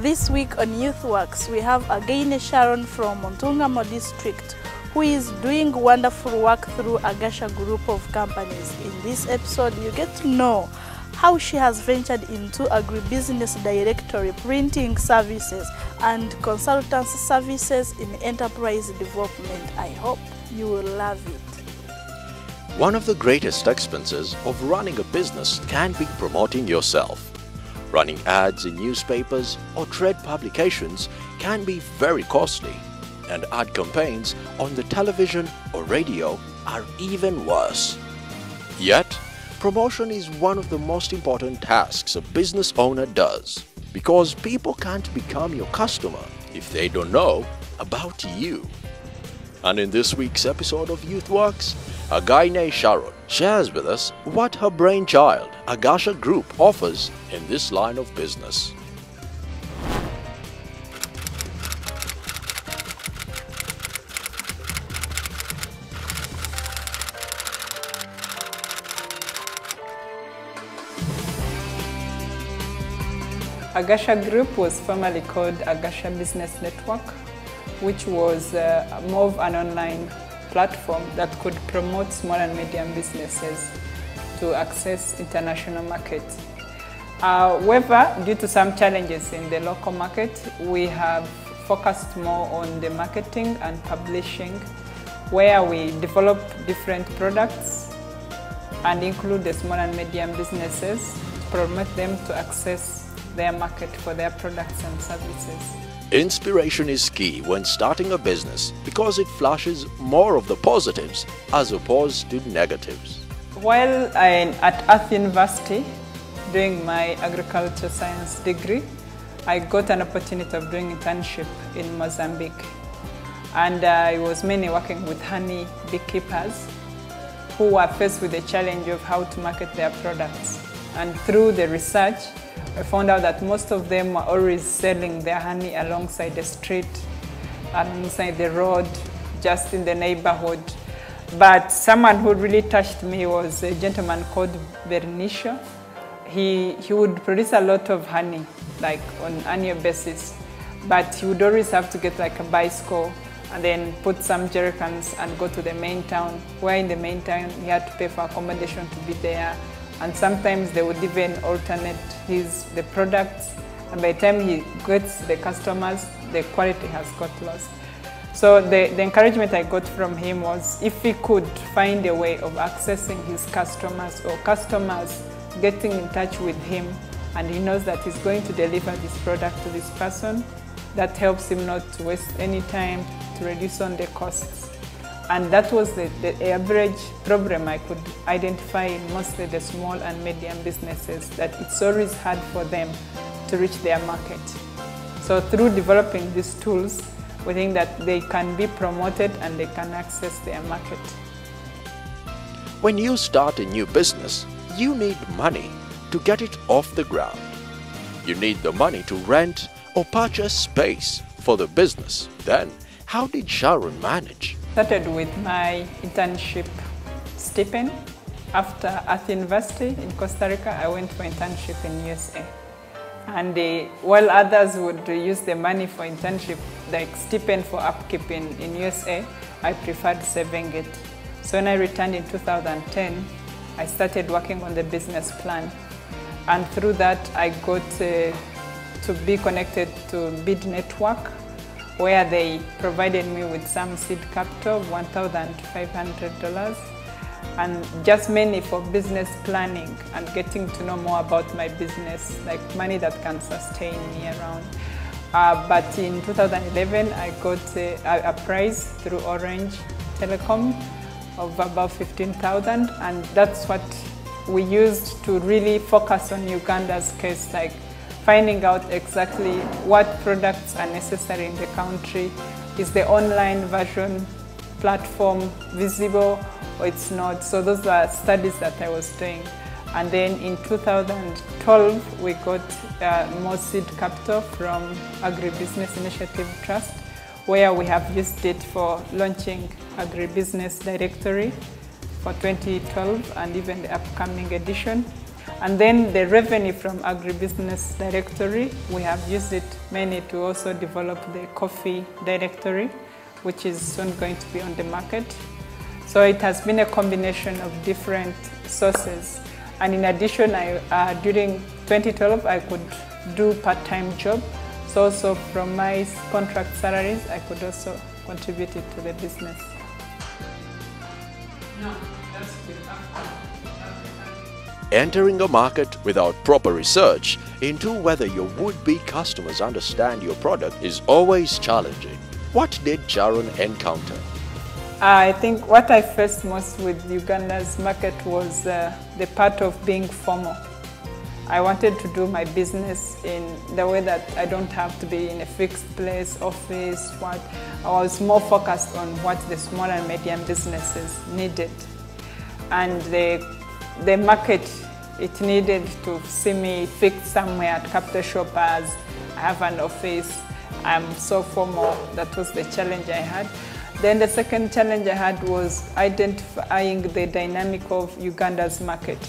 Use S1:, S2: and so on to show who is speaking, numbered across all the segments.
S1: This week on YouthWorks, we have Againe Sharon from Montungamo district who is doing wonderful work through Agasha group of companies. In this episode, you get to know how she has ventured into agribusiness directory, printing services, and consultancy services in enterprise development. I hope you will love it.
S2: One of the greatest expenses of running a business can be promoting yourself. Running ads in newspapers or trade publications can be very costly, and ad campaigns on the television or radio are even worse. Yet, promotion is one of the most important tasks a business owner does, because people can't become your customer if they don't know about you. And in this week's episode of YouthWorks, Againe Sharon shares with us what her brainchild, Agasha Group, offers in this line of business.
S3: Agasha Group was formerly called Agasha Business Network, which was more of an online platform that could promote small and medium businesses to access international markets. However, due to some challenges in the local market, we have focused more on the marketing and publishing, where we develop different products and include the small and medium businesses to promote them to access their market for their products and services.
S2: Inspiration is key when starting a business because it flashes more of the positives as opposed to negatives.
S3: While I'm at Earth University doing my agriculture science degree, I got an opportunity of doing internship in Mozambique. And I was mainly working with honey beekeepers who were faced with the challenge of how to market their products. And through the research, I found out that most of them were always selling their honey alongside the street, alongside the road, just in the neighborhood. But someone who really touched me was a gentleman called Bernicio. He would produce a lot of honey, like on an annual basis, but he would always have to get like a bicycle and then put some jerrycans and go to the main town, where in the main town he had to pay for accommodation to be there. And sometimes they would even alternate the products, and by the time he gets the customers, the quality has got lost. So the encouragement I got from him was if he could find a way of accessing his customers, or customers getting in touch with him, and he knows that he's going to deliver this product to this person, that helps him not to waste any time, to reduce on the costs. And that was the average problem I could identify in mostly the small and medium businesses, that it's always hard for them to reach their market. So through developing these tools, we think that they can be promoted and they can access their market.
S2: When you start a new business, you need money to get it off the ground. You need the money to rent or purchase space for the business. Then, how did Sharon manage?
S3: Started with my internship stipend. After Earth University in Costa Rica, I went for internship in USA. And while others would use the money for internship, like stipend for upkeep in USA, I preferred saving it. So when I returned in 2010, I started working on the business plan. And through that, I got to be connected to Bid Network, where they provided me with some seed capital of $1,500, and just mainly for business planning and getting to know more about my business, like money that can sustain me around. But in 2011, I got a prize through Orange Telecom of about $15,000, and that's what we used to really focus on Uganda's case, like finding out exactly what products are necessary in the country. Is the online version platform visible or it's not? So those are studies that I was doing. And then in 2012, we got more seed capital from Agribusiness Initiative Trust, where we have used it for launching Agribusiness Directory for 2012 and even the upcoming edition. And then the revenue from agribusiness directory, we have used it mainly to also develop the coffee directory, which is soon going to be on the market. So it has been a combination of different sources. And in addition, during 2012, I could do part-time job. So also from my contract salaries, I could also contribute it to the business. No, that's good.
S2: Entering a market without proper research into whether your would-be customers understand your product is always challenging. What did Sharon encounter?
S3: I think what I faced most with Uganda's market was the part of being formal. I wanted to do my business in the way that I don't have to be in a fixed place, office, I was more focused on what the small and medium businesses needed. And the market, it needed to see me fixed somewhere at Capital Shoppers. I have an office, I'm so formal. That was the challenge I had. Then the second challenge I had was identifying the dynamic of Uganda's market.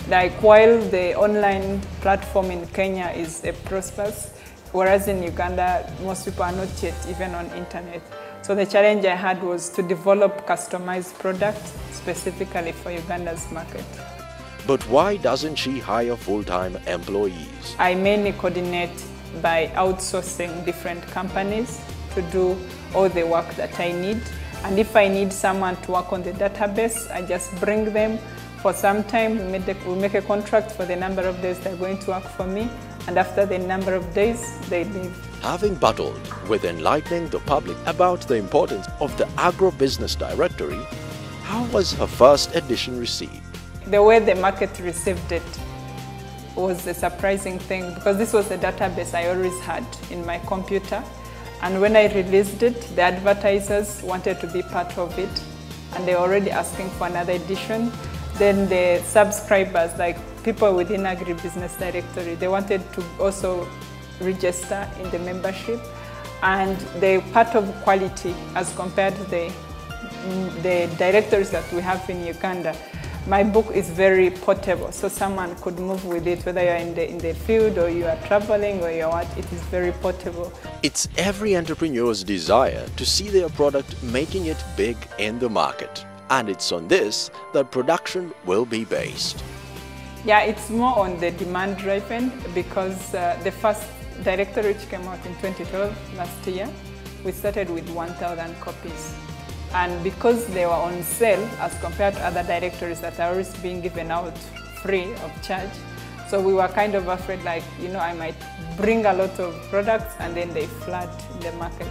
S3: Like while the online platform in Kenya is a prosperous, whereas in Uganda, most people are not yet even on internet. So the challenge I had was to develop customized products specifically for Uganda's market.
S2: But why doesn't she hire full-time employees?
S3: I mainly coordinate by outsourcing different companies to do all the work that I need. And if I need someone to work on the database, I just bring them. For some time, we make a contract for the number of days they're going to work for me. And after the number of days, they leave.
S2: Having battled with enlightening the public about the importance of the Agribusiness Directory, how was her first edition received?
S3: The way the market received it was a surprising thing because this was a database I always had in my computer. And when I released it, the advertisers wanted to be part of it and they were already asking for another edition. Then the subscribers, like people within Agribusiness Directory, they wanted to also register in the membership. And the part of quality as compared to the directories that we have in Uganda, my book is very portable, so someone could move with it, whether you're in the field or you are traveling or you're what, it is very portable.
S2: It's every entrepreneur's desire to see their product making it big in the market. And it's on this that production will be based.
S3: Yeah, it's more on the demand driven because the first directory which came out in 2012 last year, we started with 1,000 copies. And because they were on sale as compared to other directories that are always being given out free of charge, so we were kind of afraid, like, I might bring a lot of products and then they flood in the market.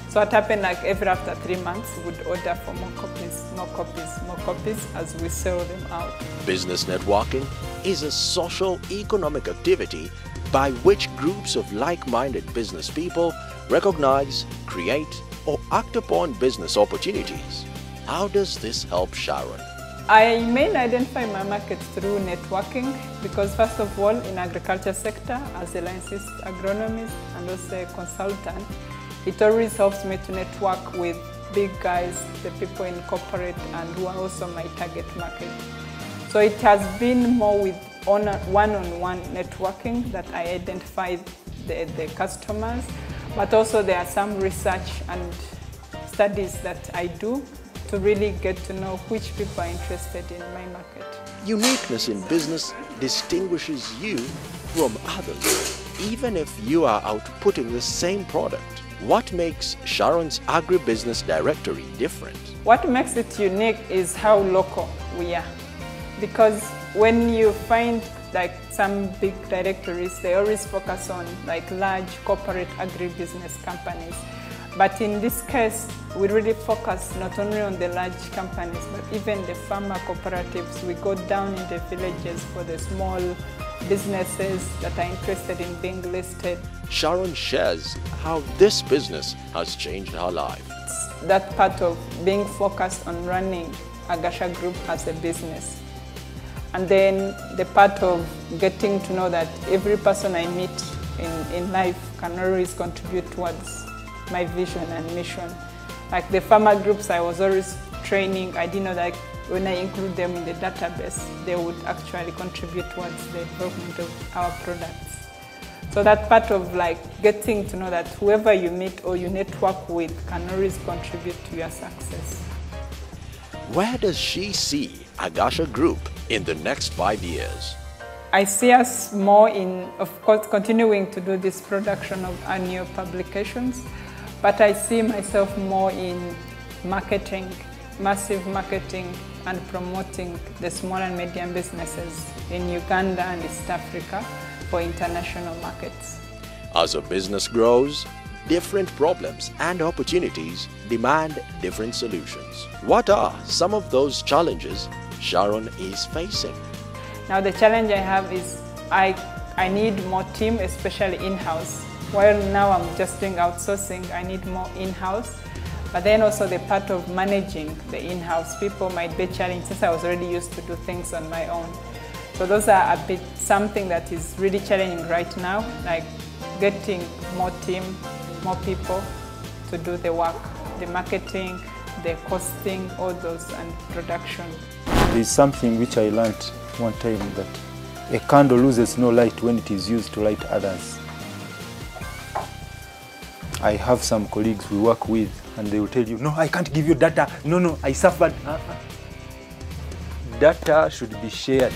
S3: So what happened, like after 3 months, we would order for more copies, more copies, more copies as we sell them out.
S2: Business networking is a social economic activity by which groups of like-minded business people recognize, create, or act upon business opportunities. How does this help Sharon?
S3: I mainly identify my market through networking because first of all, in agriculture sector, as a licensed agronomist and also a consultant, it always helps me to network with big guys, the people in corporate and who are also my target market. So it has been more with one-on-one networking that I identify the customers, but also there are some research and studies that I do to really get to know which people are interested in my market.
S2: Uniqueness in business distinguishes you from others, even if you are outputting the same product. What makes Sharon's Agribusiness Directory different?
S3: What makes it unique is how local we are. Because when you find like some big directories, they always focus on like large corporate agribusiness companies. But in this case, we really focus not only on the large companies, but even the farmer cooperatives. We go down in the villages for the small businesses that are interested in being listed.
S2: Sharon shares how this business has changed her life.
S3: That part of being focused on running Agasha Group as a business. And then the part of getting to know that every person I meet in life can always contribute towards my vision and mission. Like the farmer groups I was always training, I didn't know that when I include them in the database, they would actually contribute towards the development of our products. So that part of like getting to know that whoever you meet or you network with can always contribute to your success.
S2: Where does she see Agasha Group in the next 5 years?
S3: I see us more in, of course, continuing to do this production of annual publications, but I see myself more in marketing, massive marketing and promoting the small and medium businesses in Uganda and East Africa for international markets.
S2: As a business grows, different problems and opportunities demand different solutions. What are some of those challenges Sharon is facing?
S3: Now the challenge I have is I need more team, especially in-house. While now I'm just doing outsourcing, I need more in-house. But then also the part of managing the in-house people might be challenging since I was already used to do things on my own. So those are a bit something that is really challenging right now, like getting more team, more people to do the work, the marketing, the costing, all those, and production.
S4: There's something which I learned one time, that a candle loses no light when it is used to light others. I have some colleagues we work with and they will tell you, no, I can't give you data. No, I suffered. Data should be shared.